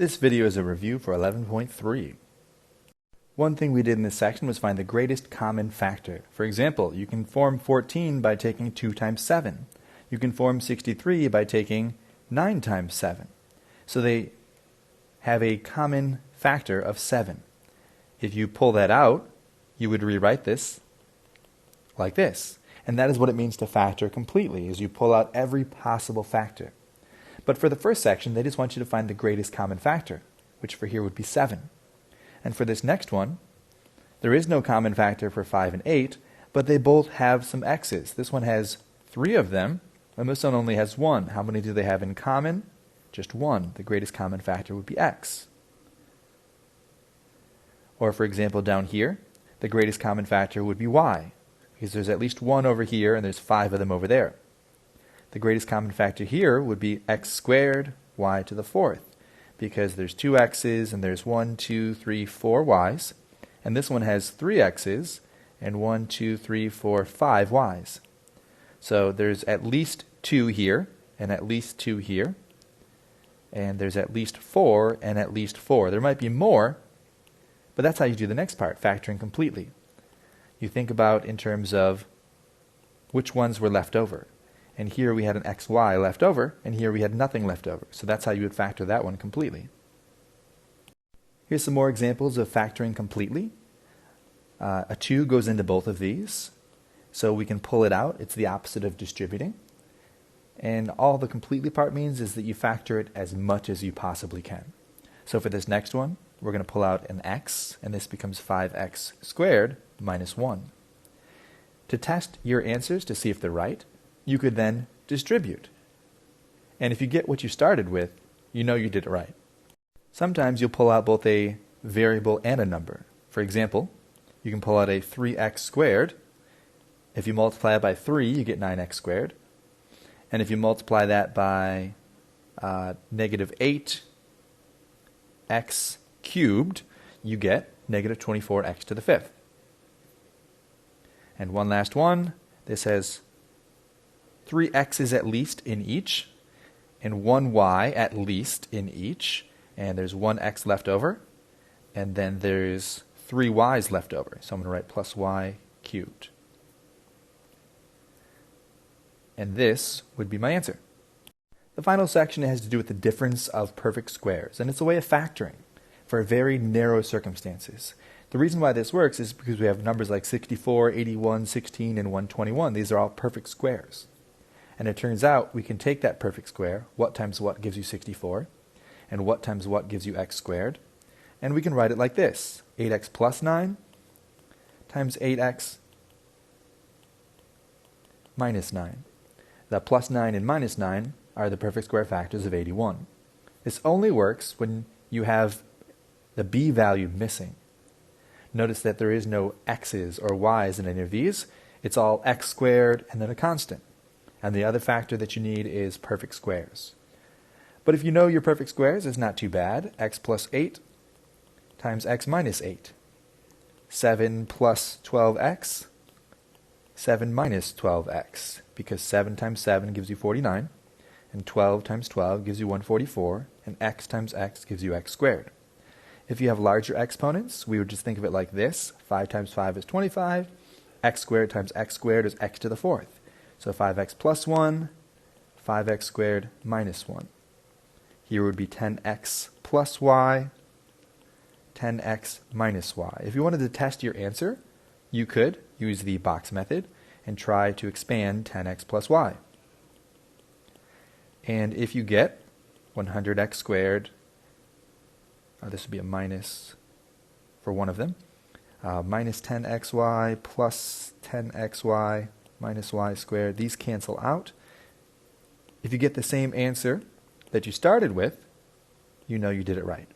This video is a review for 11.3. One thing we did in this section was find the greatest common factor. For example, you can form 14 by taking 2 times 7. You can form 63 by taking 9 times 7. So they have a common factor of 7. If you pull that out, you would rewrite this like this. And that is what it means to factor completely, is you pull out every possible factor. But for the first section, they just want you to find the greatest common factor, which for here would be 7. And for this next one, there is no common factor for 5 and 8, but they both have some x's. This one has 3 of them, and this one only has 1. How many do they have in common? Just 1. The greatest common factor would be x. Or for example, down here, the greatest common factor would be y, because there's at least 1 over here and there's 5 of them over there. The greatest common factor here would be x squared y to the 4th, because there's 2 x's and there's 1, 2, 3, 4 y's, and this one has 3 x's and 1, 2, 3, 4, 5 y's. So there's at least 2 here and at least 2 here, and there's at least 4 and at least 4. There might be more, but that's how you do the next part, factoring completely. You think about in terms of which ones were left over. And here we had an xy left over, and here we had nothing left over. So that's how you would factor that one completely. Here's some more examples of factoring completely. A 2 goes into both of these, so we can pull it out. It's the opposite of distributing. And all the completely part means is that you factor it as much as you possibly can. So for this next one, we're going to pull out an x, and this becomes 5x squared minus 1. To test your answers to see if they're right, you could then distribute. And if you get what you started with, you know you did it right. Sometimes you'll pull out both a variable and a number. For example, you can pull out a 3x squared. If you multiply it by 3, you get 9x squared. And if you multiply that by negative 8x cubed, you get negative 24x to the 5th. And one last one. This has 3 x's at least in each, and 1 y at least in each, and there's 1 x left over, and then there's 3 y's left over. So I'm going to write plus y cubed. And this would be my answer. The final section has to do with the difference of perfect squares, and it's a way of factoring for very narrow circumstances. The reason why this works is because we have numbers like 64, 81, 16, and 121. These are all perfect squares. And it turns out we can take that perfect square, what times what gives you 64, and what times what gives you x squared, and we can write it like this: 8x plus 9 times 8x minus 9. The plus 9 and minus 9 are the perfect square factors of 81. This only works when you have the b value missing. Notice that there is no x's or y's in any of these. It's all x squared and then a constant. And the other factor that you need is perfect squares. But if you know your perfect squares, it's not too bad. X plus 8 times x minus 8. 7 plus 12x, 7 minus 12x, because 7 times 7 gives you 49, and 12 times 12 gives you 144, and x times x gives you x squared. If you have larger exponents, we would just think of it like this. 5 times 5 is 25. X squared times x squared is x to the 4th. So 5x plus 1, 5x squared minus 1. Here would be 10x plus y, 10x minus y. If you wanted to test your answer, you could use the box method and try to expand 10x plus y. And if you get 100x squared, this would be a minus for one of them, minus 10xy plus 10xy minus y squared. These cancel out. If you get the same answer that you started with, you know you did it right.